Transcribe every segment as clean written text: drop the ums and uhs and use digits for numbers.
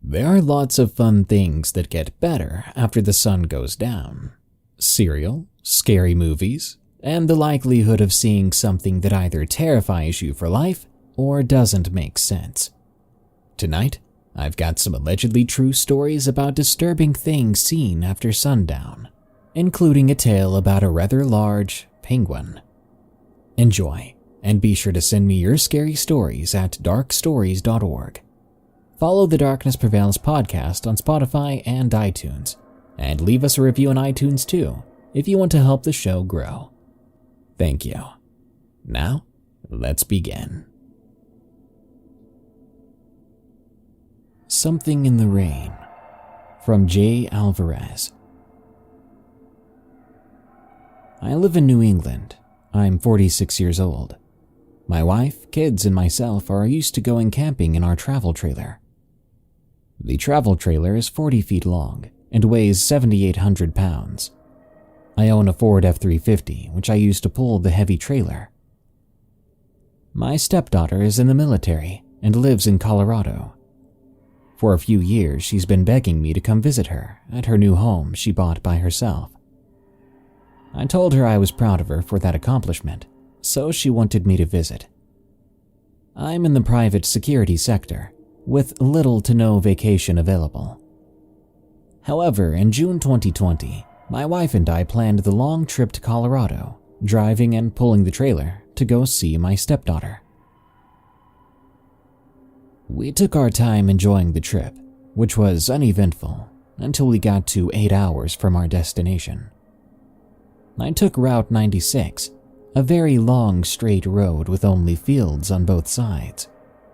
There are lots of fun things that get better after the sun goes down. Cereal, scary movies, and the likelihood of seeing something that either terrifies you for life or doesn't make sense. Tonight, I've got some allegedly true stories about disturbing things seen after sundown, including a tale about a rather large penguin. Enjoy, and be sure to send me your scary stories at darkstories.org. Follow the Darkness Prevails podcast on Spotify and iTunes, and leave us a review on iTunes too if you want to help the show grow. Thank you. Now, let's begin. Something in the Rain, from J. Alvarez. I live in New England. I'm 46 years old. My wife, kids, and myself are used to going camping in our travel trailer. The travel trailer is 40 feet long and weighs 7,800 pounds. I own a Ford F-350, which I use to pull the heavy trailer. My stepdaughter is in the military and lives in Colorado. For a few years, she's been begging me to come visit her at her new home she bought by herself. I told her I was proud of her for that accomplishment, so she wanted me to visit. I'm in the private security sector, with little to no vacation available. However, in June 2020, my wife and I planned the long trip to Colorado, driving and pulling the trailer to go see my stepdaughter. We took our time enjoying the trip, which was uneventful until we got to 8 hours from our destination. I took Route 96, a very long straight road with only fields on both sides.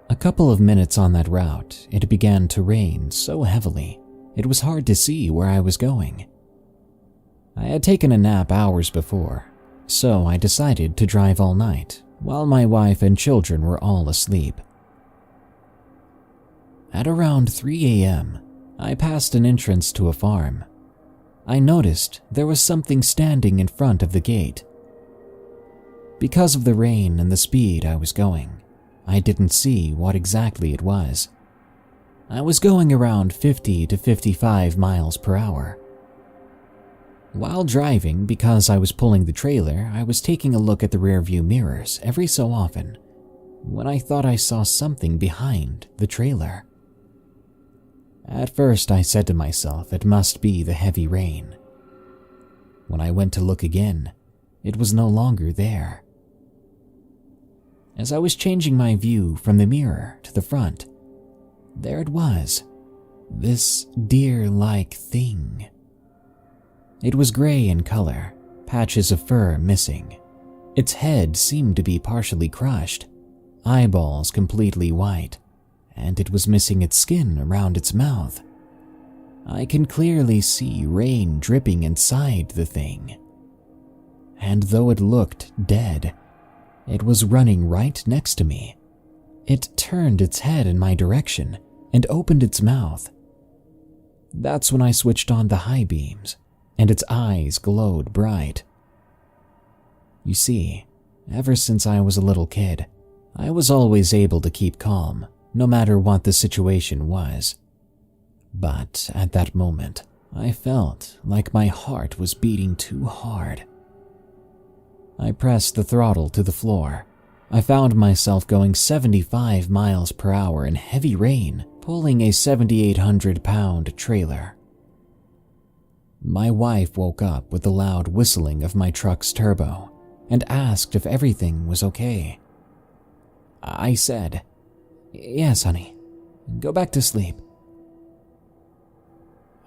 A couple of minutes on that route, it began to rain so heavily, it was hard to see where I was going. I had taken a nap hours before, so I decided to drive all night while my wife and children were all asleep. At around 3 a.m., I passed an entrance to a farm. I noticed there was something standing in front of the gate. Because of the rain and the speed I was going, I didn't see what exactly it was. I was going around 50 to 55 miles per hour. While driving, because I was pulling the trailer, I was taking a look at the rearview mirrors every so often, when I thought I saw something behind the trailer. At first, I said to myself it must be the heavy rain. When I went to look again, it was no longer there. As I was changing my view from the mirror to the front, there it was, this deer-like thing. It was gray in color, patches of fur missing. Its head seemed to be partially crushed, eyeballs completely white, and it was missing its skin around its mouth. I can clearly see rain dripping inside the thing. And though it looked dead, it was running right next to me. It turned its head in my direction and opened its mouth. That's when I switched on the high beams, and its eyes glowed bright. You see, ever since I was a little kid, I was always able to keep calm, no matter what the situation was. But at that moment, I felt like my heart was beating too hard. I pressed the throttle to the floor. I found myself going 75 miles per hour in heavy rain, pulling a 7,800-pound trailer. My wife woke up with the loud whistling of my truck's turbo and asked if everything was okay. I said, "Yes, honey. Go back to sleep."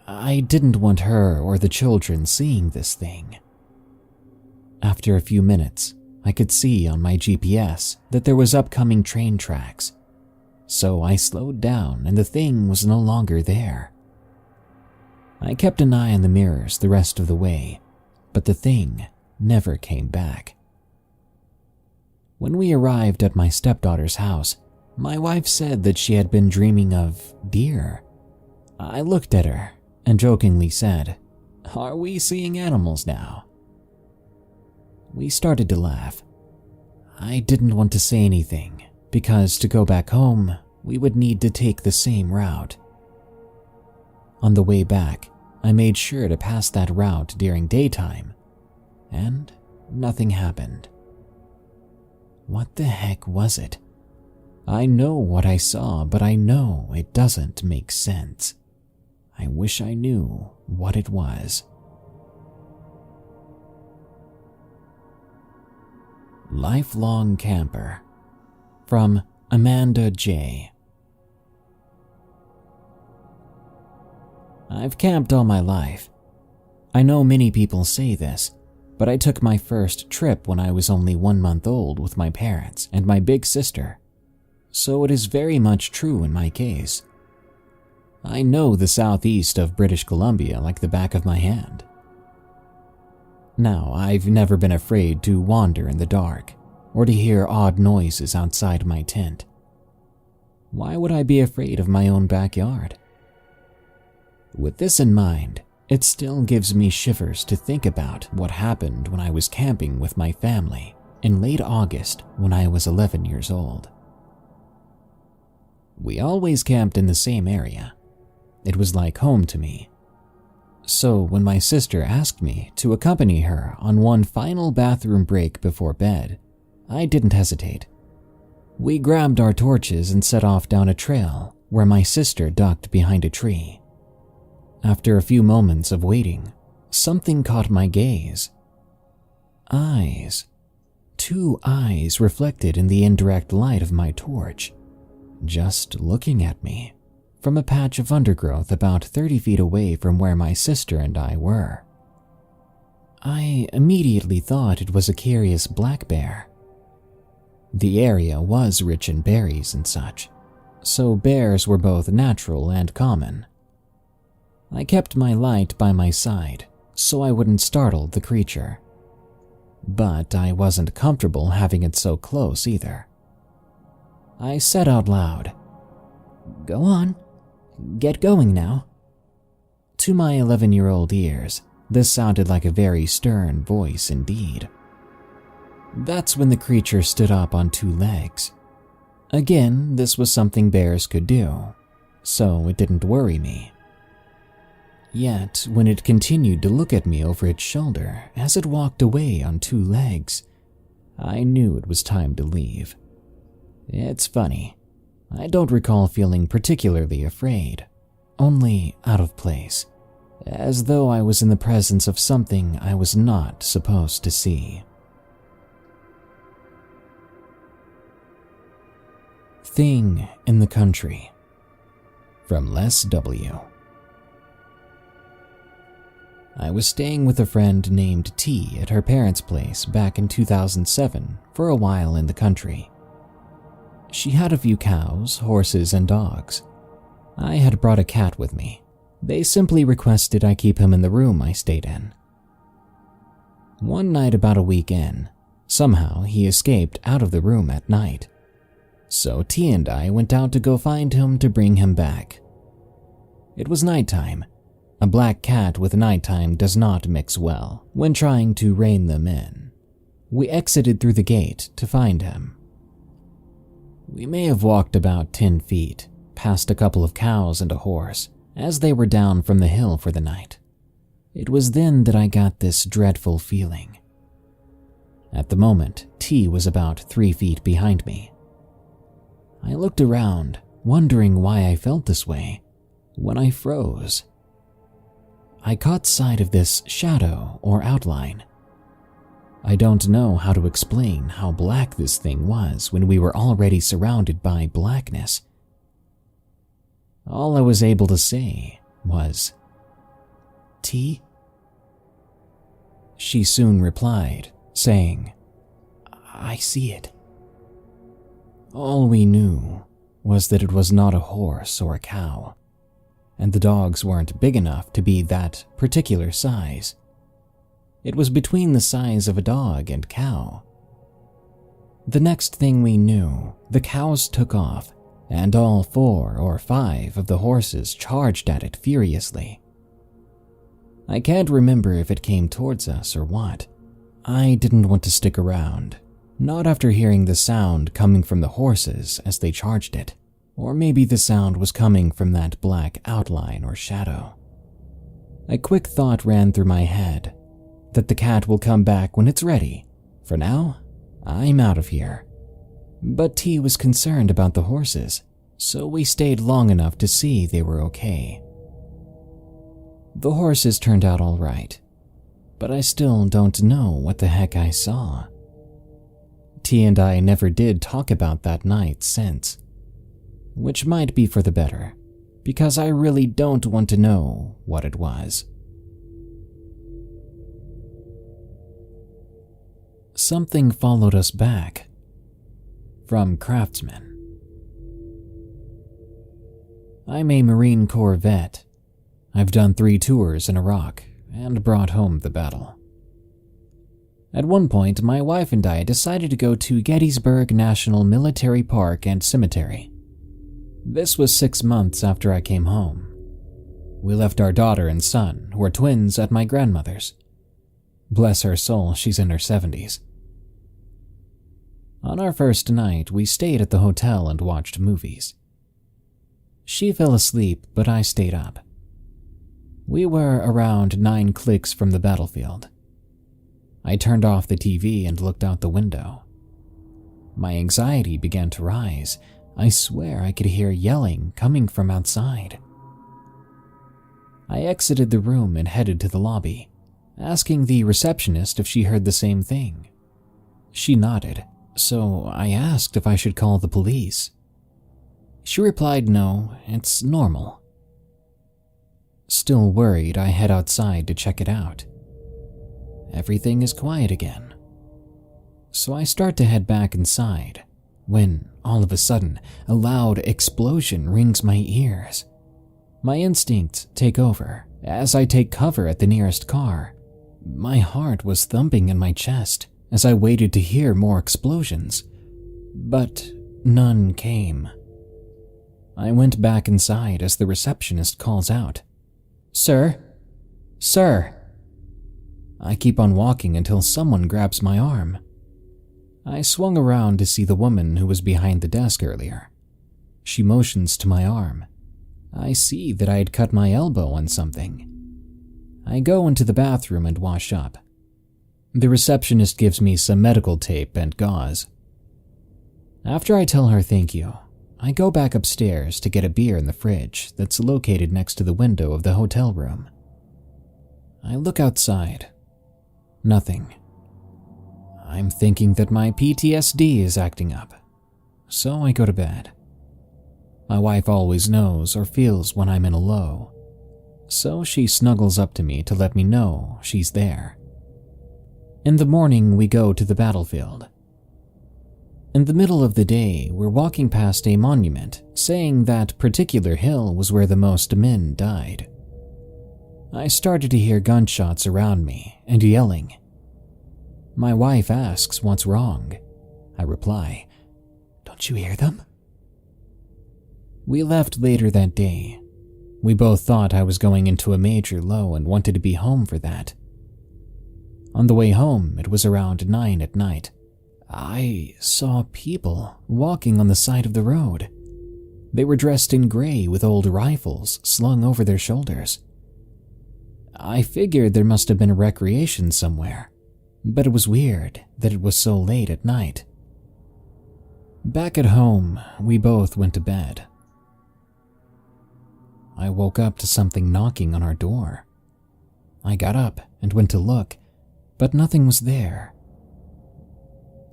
I didn't want her or the children seeing this thing. After a few minutes, I could see on my GPS that there was upcoming train tracks, so I slowed down and the thing was no longer there. I kept an eye on the mirrors the rest of the way, but the thing never came back. When we arrived at my stepdaughter's house, my wife said that she had been dreaming of deer. I looked at her and jokingly said, "Are we seeing animals now?" We started to laugh. I didn't want to say anything because to go back home, we would need to take the same route. On the way back, I made sure to pass that route during daytime, and nothing happened. What the heck was it? I know what I saw, but I know it doesn't make sense. I wish I knew what it was. Lifelong Camper, from Amanda J. I've camped all my life. I know many people say this, but I took my first trip when I was only 1 month old with my parents and my big sister, so it is very much true in my case. I know the southeast of British Columbia like the back of my hand. Now, I've never been afraid to wander in the dark or to hear odd noises outside my tent. Why would I be afraid of my own backyard? With this in mind, it still gives me shivers to think about what happened when I was camping with my family in late August when I was 11 years old. We always camped in the same area. It was like home to me. So when my sister asked me to accompany her on one final bathroom break before bed, I didn't hesitate. We grabbed our torches and set off down a trail where my sister ducked behind a tree. After a few moments of waiting, something caught my gaze. Eyes. 2 eyes reflected in the indirect light of my torch, just looking at me from a patch of undergrowth about 30 feet away from where my sister and I were. I immediately thought it was a curious black bear. The area was rich in berries and such, so bears were both natural and common. I kept my light by my side so I wouldn't startle the creature, but I wasn't comfortable having it so close either. I said out loud, "Go on. Get going now." To my 11-year-old ears, this sounded like a very stern voice indeed. That's when the creature stood up on 2 legs. Again, this was something bears could do, so it didn't worry me. Yet, when it continued to look at me over its shoulder as it walked away on 2 legs, I knew it was time to leave. It's funny. I don't recall feeling particularly afraid, only out of place, as though I was in the presence of something I was not supposed to see. Thing in the Country, from Les W. I was staying with a friend named T at her parents' place back in 2007 for a while in the country. She had a few cows, horses, and dogs. I had brought a cat with me. They simply requested I keep him in the room I stayed in. One night about a week in, somehow he escaped out of the room at night. So T and I went out to go find him to bring him back. It was nighttime. A black cat with nighttime does not mix well when trying to rein them in. We exited through the gate to find him. We may have walked about 10 feet, past a couple of cows and a horse, as they were down from the hill for the night. It was then that I got this dreadful feeling. At the moment, T was about 3 feet behind me. I looked around, wondering why I felt this way, when I froze. I caught sight of this shadow or outline. I don't know how to explain how black this thing was when we were already surrounded by blackness. All I was able to say was, "T?" She soon replied, saying, "I see it." All we knew was that it was not a horse or a cow, and the dogs weren't big enough to be that particular size. It was between the size of a dog and cow. The next thing we knew, the cows took off, and all 4 or 5 of the horses charged at it furiously. I can't remember if it came towards us or what. I didn't want to stick around, not after hearing the sound coming from the horses as they charged it. Or maybe the sound was coming from that black outline or shadow. A quick thought ran through my head, that the cat will come back when it's ready. For now, I'm out of here. But T was concerned about the horses, so we stayed long enough to see they were okay. The horses turned out all right, but I still don't know what the heck I saw. T and I never did talk about that night since, which might be for the better, because I really don't want to know what it was. Something followed us back. From Craftsman. I'm a Marine Corps vet. I've done 3 tours in Iraq and brought home the battle. At one point, my wife and I decided to go to Gettysburg National Military Park and Cemetery. This was 6 months after I came home. We left our daughter and son, who are twins, at my grandmother's. Bless her soul, she's in her 70s. On our first night, we stayed at the hotel and watched movies. She fell asleep, but I stayed up. We were around 9 clicks from the battlefield. I turned off the TV and looked out the window. My anxiety began to rise. I swear I could hear yelling coming from outside. I exited the room and headed to the lobby, asking the receptionist if she heard the same thing. She nodded, so I asked if I should call the police. She replied, no, it's normal. Still worried, I head outside to check it out. Everything is quiet again. So I start to head back inside, when, all of a sudden, a loud explosion rings my ears. My instincts take over as I take cover at the nearest car. My heart was thumping in my chest as I waited to hear more explosions, but none came. I went back inside as the receptionist calls out, "Sir? Sir?" I keep on walking until someone grabs my arm. I swung around to see the woman who was behind the desk earlier. She motions to my arm. I see that I had cut my elbow on something. I go into the bathroom and wash up. The receptionist gives me some medical tape and gauze. After I tell her thank you, I go back upstairs to get a beer in the fridge that's located next to the window of the hotel room. I look outside. Nothing. I'm thinking that my PTSD is acting up, so I go to bed. My wife always knows or feels when I'm in a low, so she snuggles up to me to let me know she's there. In the morning, we go to the battlefield. In the middle of the day, we're walking past a monument saying that particular hill was where the most men died. I started to hear gunshots around me and yelling. My wife asks what's wrong. I reply, "Don't you hear them?" We left later that day. We both thought I was going into a major low and wanted to be home for that. On the way home, it was around 9 at night. I saw people walking on the side of the road. They were dressed in gray with old rifles slung over their shoulders. I figured there must have been a recreation somewhere, but it was weird that it was so late at night. Back at home, we both went to bed. I woke up to something knocking on our door. I got up and went to look, but nothing was there.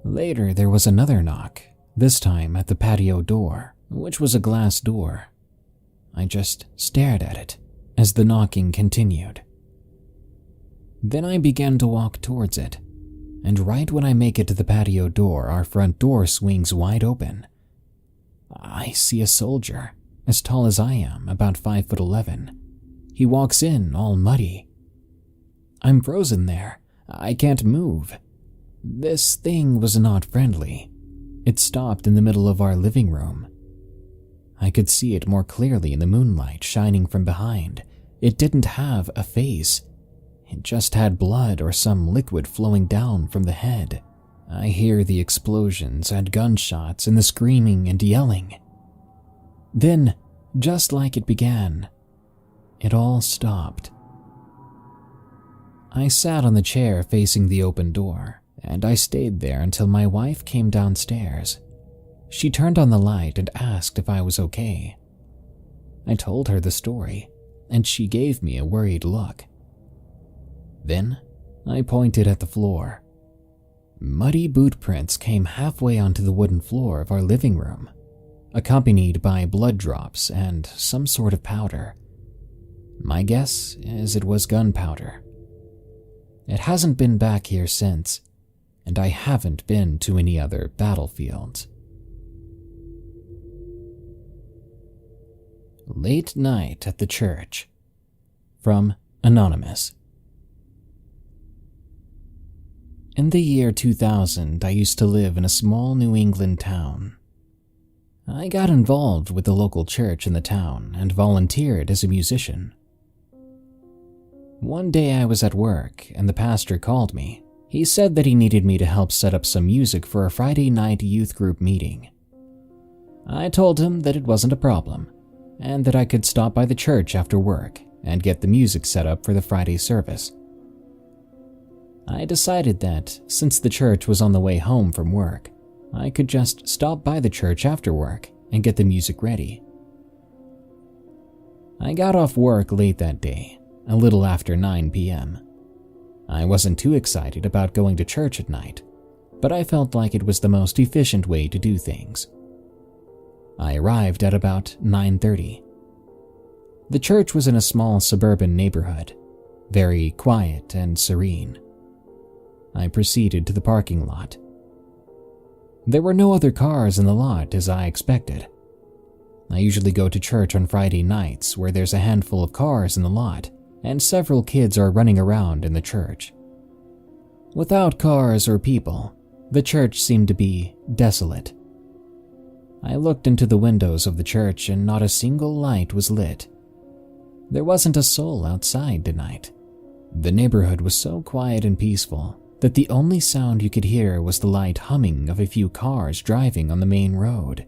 Later, there was another knock, this time at the patio door, which was a glass door. I just stared at it as the knocking continued. Then I began to walk towards it, and right when I make it to the patio door, our front door swings wide open. I see a soldier, as tall as I am, about 5'11". He walks in all muddy. I'm frozen there. I can't move. This thing was not friendly. It stopped in the middle of our living room. I could see it more clearly in the moonlight shining from behind. It didn't have a face. It just had blood or some liquid flowing down from the head. I hear the explosions and gunshots and the screaming and yelling. Then, just like it began, it all stopped. I sat on the chair facing the open door, and I stayed there until my wife came downstairs. She turned on the light and asked if I was okay. I told her the story, and she gave me a worried look. Then, I pointed at the floor. Muddy boot prints came halfway onto the wooden floor of our living room, accompanied by blood drops and some sort of powder. My guess is it was gunpowder. It hasn't been back here since, and I haven't been to any other battlefields. Late night at the church. From Anonymous. In the year 2000, I used to live in a small New England town. I got involved with the local church in the town and volunteered as a musician. One day I was at work and the pastor called me. He said that he needed me to help set up some music for a Friday night youth group meeting. I told him that it wasn't a problem and that I could stop by the church after work and get the music set up for the Friday service. I decided that, since the church was on the way home from work, I could just stop by the church after work and get the music ready. I got off work late that day, a little after 9 p.m. I wasn't too excited about going to church at night, but I felt like it was the most efficient way to do things. I arrived at about 9:30. The church was in a small suburban neighborhood, very quiet and serene. I proceeded to the parking lot. There were no other cars in the lot as I expected. I usually go to church on Friday nights where there's a handful of cars in the lot and several kids are running around in the church. Without cars or people, the church seemed to be desolate. I looked into the windows of the church and not a single light was lit. There wasn't a soul outside tonight. The neighborhood was so quiet and peaceful that the only sound you could hear was the light humming of a few cars driving on the main road.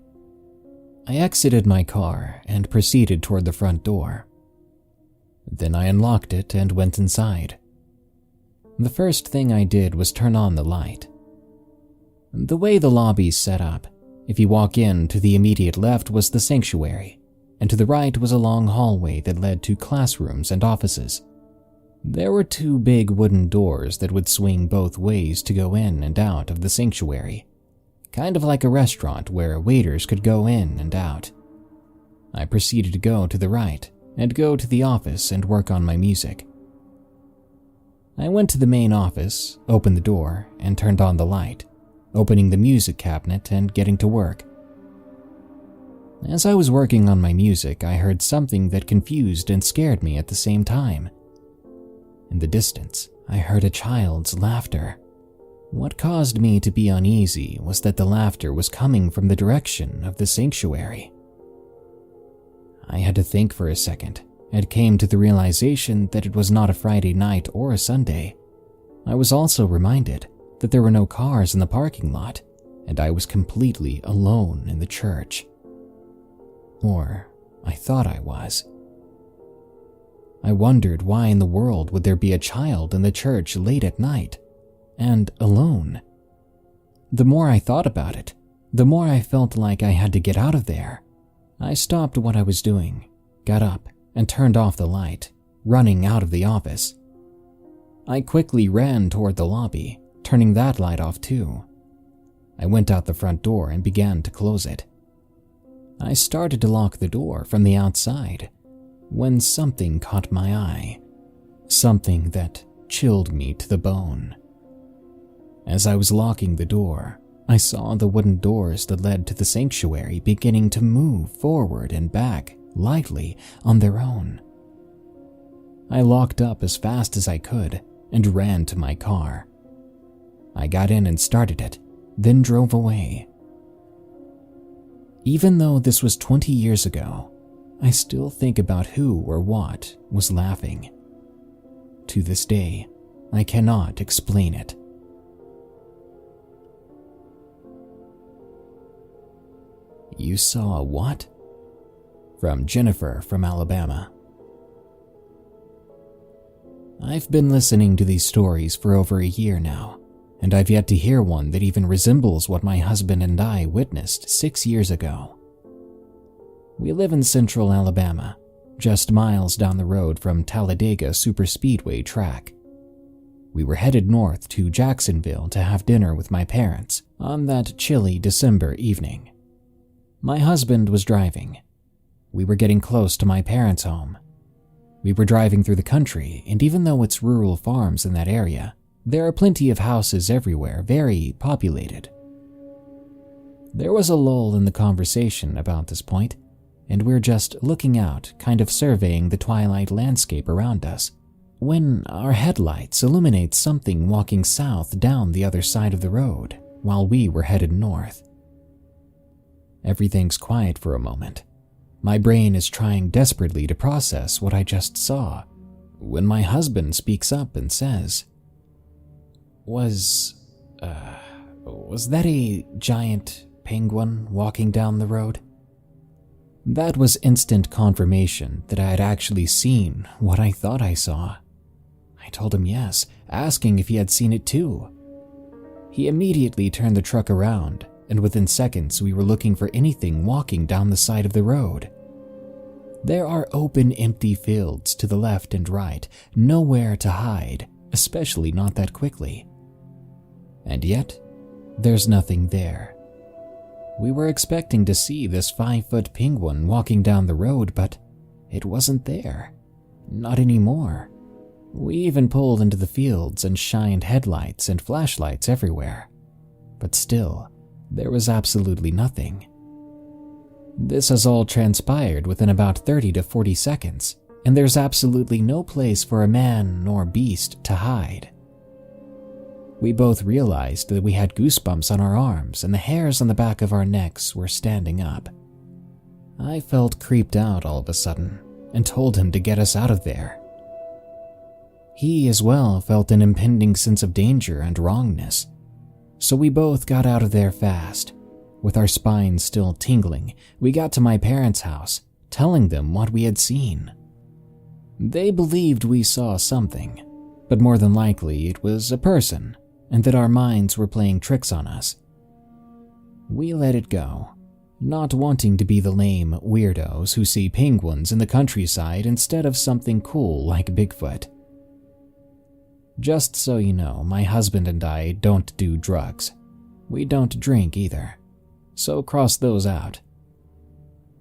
I exited my car and proceeded toward the front door. Then I unlocked it and went inside. The first thing I did was turn on the light. The way the lobby's set up, if you walk in, to the immediate left was the sanctuary, and to the right was a long hallway that led to classrooms and offices. There were 2 big wooden doors that would swing both ways to go in and out of the sanctuary, kind of like a restaurant where waiters could go in and out. I proceeded to go to the right and go to the office and work on my music. I went to the main office, opened the door, and turned on the light, opening the music cabinet and getting to work. As I was working on my music, I heard something that confused and scared me at the same time. In the distance, I heard a child's laughter. What caused me to be uneasy was that the laughter was coming from the direction of the sanctuary. I had to think for a second and came to the realization that it was not a Friday night or a Sunday. I was also reminded that there were no cars in the parking lot, and I was completely alone in the church. Or I thought I was. I wondered why in the world would there be a child in the church late at night, and alone. The more I thought about it, the more I felt like I had to get out of there. I stopped what I was doing, got up, and turned off the light, running out of the office. I quickly ran toward the lobby, turning that light off too. I went out the front door and began to close it. I started to lock the door from the outside when something caught my eye, something that chilled me to the bone. As I was locking the door, I saw the wooden doors that led to the sanctuary beginning to move forward and back lightly on their own. I locked up as fast as I could and ran to my car. I got in and started it, then drove away. Even though this was 20 years ago, I still think about who or what was laughing. To this day, I cannot explain it. You saw what? from Jennifer from Alabama. I've been listening to these stories for over a year now, and I've yet to hear one that even resembles what my husband and I witnessed 6 years ago. We live in central Alabama, just miles down the road from Talladega Superspeedway track. We were headed north to Jacksonville to have dinner with my parents on that chilly December evening. My husband was driving. We were getting close to my parents' home. We were driving through the country, and even though it's rural farms in that area, there are plenty of houses everywhere, very populated. There was a lull in the conversation about this point, and we're just looking out, kind of surveying the twilight landscape around us, when our headlights illuminate something walking south down the other side of the road while we were headed north. Everything's quiet for a moment. My brain is trying desperately to process what I just saw, when my husband speaks up and says, Was that a giant penguin walking down the road?" That was instant confirmation that I had actually seen what I thought I saw. I told him yes, asking if he had seen it too. He immediately turned the truck around, and within seconds we were looking for anything walking down the side of the road. There are open, empty fields to the left and right, nowhere to hide, especially not that quickly. And yet, there's nothing there. We were expecting to see this 5-foot penguin walking down the road, but it wasn't there. Not anymore. We even pulled into the fields and shined headlights and flashlights everywhere. But still, there was absolutely nothing. This has all transpired within about 30 to 40 seconds, and there's absolutely no place for a man nor beast to hide. We both realized that we had goosebumps on our arms and the hairs on the back of our necks were standing up. I felt creeped out all of a sudden and told him to get us out of there. He as well felt an impending sense of danger and wrongness, so we both got out of there fast. With our spines still tingling, we got to my parents' house, telling them what we had seen. They believed we saw something, but more than likely it was a person, and that our minds were playing tricks on us. We let it go, not wanting to be the lame weirdos who see penguins in the countryside instead of something cool like Bigfoot. Just so you know, my husband and I don't do drugs. We don't drink either, so cross those out.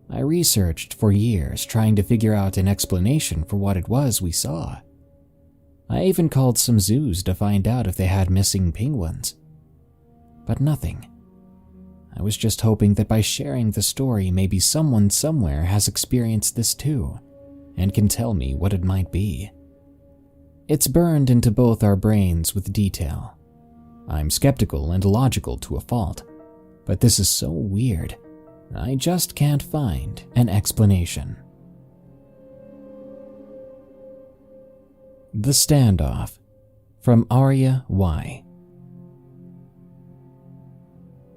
I researched for years trying to figure out an explanation for what it was we saw. I even called some zoos to find out if they had missing penguins. But nothing. I was just hoping that by sharing the story, maybe someone somewhere has experienced this too, and can tell me what it might be. It's burned into both our brains with detail. I'm skeptical and illogical to a fault, but this is so weird, I just can't find an explanation. The Standoff, from Aria Y.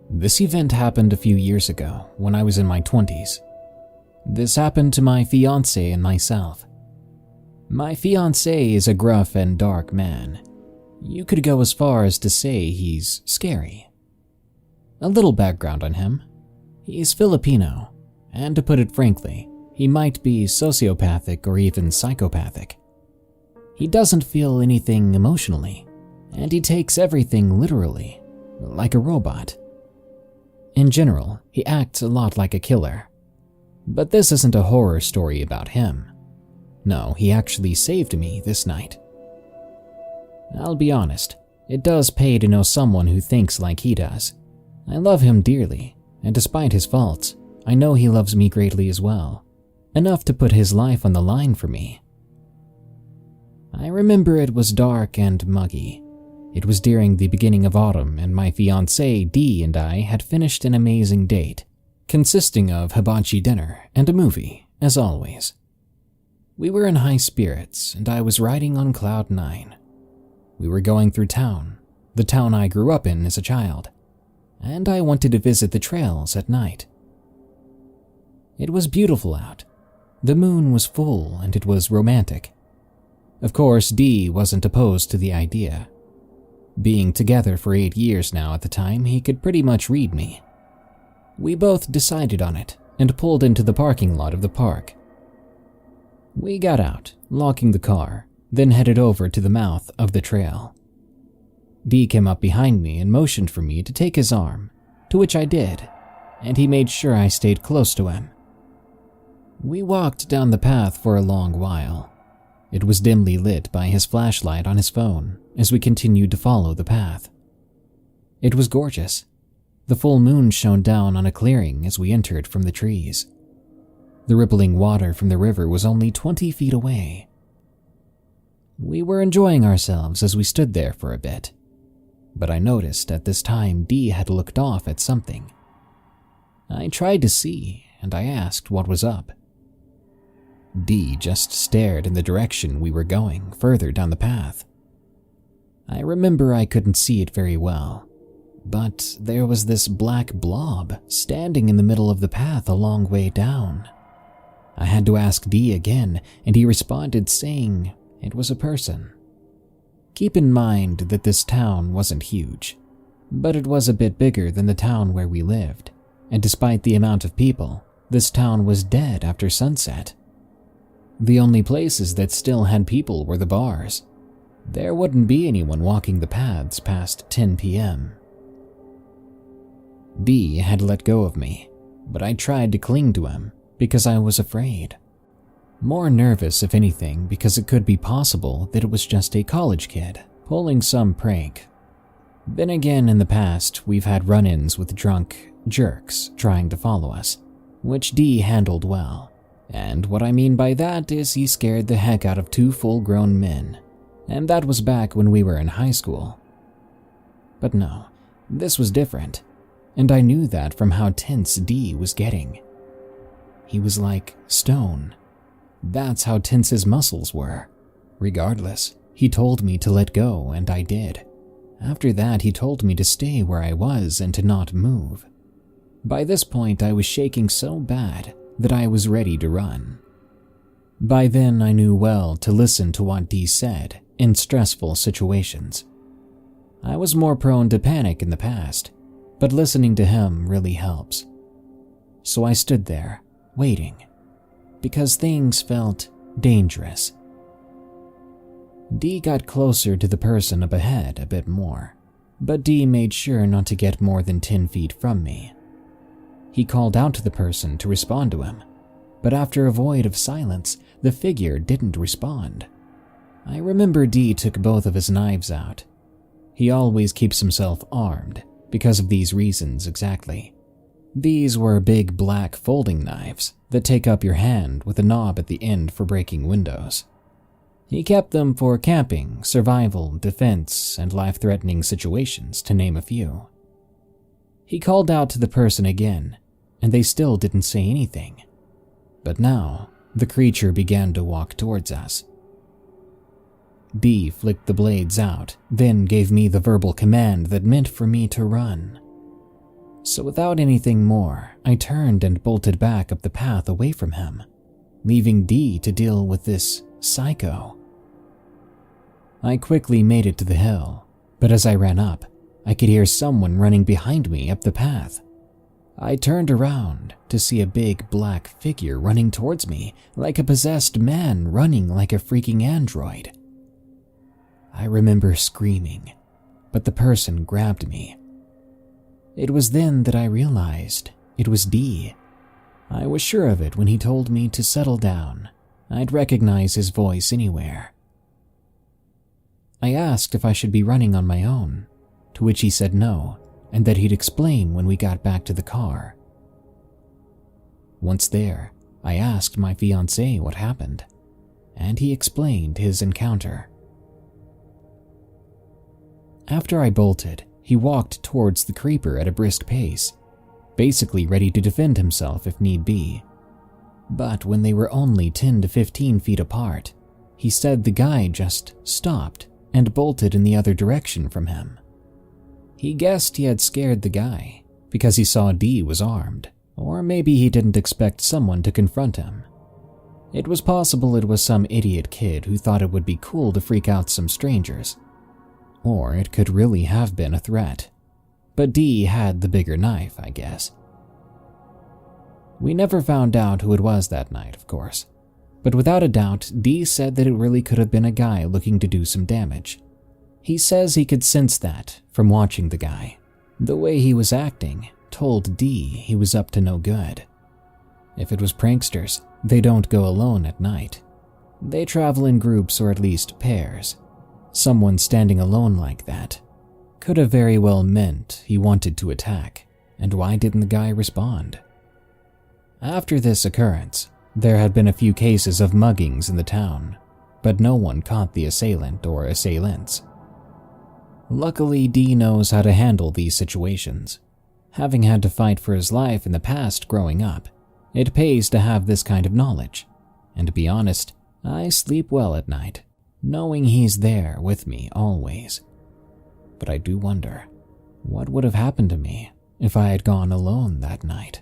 This event happened a few years ago when I was in my 20s. This happened to my fiancé and myself. My fiancé is a gruff and dark man. You could go as far as to say he's scary. A little background on him. He's Filipino, and to put it frankly, he might be sociopathic or even psychopathic. He doesn't feel anything emotionally, and he takes everything literally, like a robot. In general, he acts a lot like a killer. But this isn't a horror story about him. No, he actually saved me this night. I'll be honest, it does pay to know someone who thinks like he does. I love him dearly, and despite his faults, I know he loves me greatly as well, enough to put his life on the line for me. I remember it was dark and muggy. It was during the beginning of autumn, and my fiancée Dee and I had finished an amazing date, consisting of hibachi dinner and a movie, as always. We were in high spirits, and I was riding on cloud 9. We were going through town, the town I grew up in as a child, and I wanted to visit the trails at night. It was beautiful out, The moon was full and it was romantic. Of course, Dee wasn't opposed to the idea. Being together for 8 years now at the time, he could pretty much read me. We both decided on it and pulled into the parking lot of the park. We got out, locking the car, then headed over to the mouth of the trail. Dee came up behind me and motioned for me to take his arm, to which I did, and he made sure I stayed close to him. We walked down the path for a long while. It was dimly lit by his flashlight on his phone as we continued to follow the path. It was gorgeous. The full moon shone down on a clearing as we entered from the trees. The rippling water from the river was only 20 feet away. We were enjoying ourselves as we stood there for a bit, but I noticed at this time Dee had looked off at something. I tried to see, and I asked what was up. Dee just stared in the direction we were going, further down the path. I remember I couldn't see it very well, but there was this black blob standing in the middle of the path a long way down. I had to ask Dee again, and he responded saying it was a person. Keep in mind that this town wasn't huge, but it was a bit bigger than the town where we lived, and despite the amount of people, this town was dead after sunset. The only places that still had people were the bars. There wouldn't be anyone walking the paths past 10 p.m. Dee had let go of me, but I tried to cling to him because I was afraid. More nervous, if anything, because it could be possible that it was just a college kid pulling some prank. Then again, in the past, we've had run-ins with drunk jerks trying to follow us, which Dee handled well. And what I mean by that is he scared the heck out of 2 full-grown men, and that was back when we were in high school. But no, this was different, and I knew that from how tense Dee was getting. He was like stone. That's how tense his muscles were. Regardless, he told me to let go, and I did. After that, he told me to stay where I was and to not move. By this point, I was shaking so bad that I was ready to run. By then, I knew well to listen to what Dee said in stressful situations. I was more prone to panic in the past, but listening to him really helps. So I stood there, waiting, because things felt dangerous. Dee got closer to the person up ahead a bit more, but Dee made sure not to get more than 10 feet from me. He called out to the person to respond to him, but after a void of silence, the figure didn't respond. I remember Dee took both of his knives out. He always keeps himself armed because of these reasons exactly. These were big black folding knives that take up your hand with a knob at the end for breaking windows. He kept them for camping, survival, defense, and life-threatening situations, to name a few. He called out to the person again, and they still didn't say anything. But now, the creature began to walk towards us. Dee flicked the blades out, then gave me the verbal command that meant for me to run. So without anything more, I turned and bolted back up the path away from him, leaving Dee to deal with this psycho. I quickly made it to the hill, but as I ran up, I could hear someone running behind me up the path. I turned around to see a big black figure running towards me like a possessed man running like a freaking android. I remember screaming, but the person grabbed me. It was then that I realized it was Dee. I was sure of it when he told me to settle down. I'd recognize his voice anywhere. I asked if I should be running on my own, to which he said no, and that he'd explain when we got back to the car. Once there, I asked my fiancée what happened, and he explained his encounter. After I bolted, he walked towards the creeper at a brisk pace, basically ready to defend himself if need be. But when they were only 10 to 15 feet apart, he said the guy just stopped and bolted in the other direction from him. He guessed he had scared the guy because he saw Dee was armed, or maybe he didn't expect someone to confront him. It was possible it was some idiot kid who thought it would be cool to freak out some strangers. Or it could really have been a threat. But Dee had the bigger knife, I guess. We never found out who it was that night, of course. But without a doubt, Dee said that it really could have been a guy looking to do some damage. He says he could sense that from watching the guy. The way he was acting told Dee he was up to no good. If it was pranksters, they don't go alone at night. They travel in groups or at least pairs. Someone standing alone like that could have very well meant he wanted to attack, and why didn't the guy respond? After this occurrence, there had been a few cases of muggings in the town, but no one caught the assailant or assailants. Luckily, Dee knows how to handle these situations. Having had to fight for his life in the past growing up, it pays to have this kind of knowledge. And to be honest, I sleep well at night, knowing he's there with me always. But I do wonder, what would have happened to me if I had gone alone that night?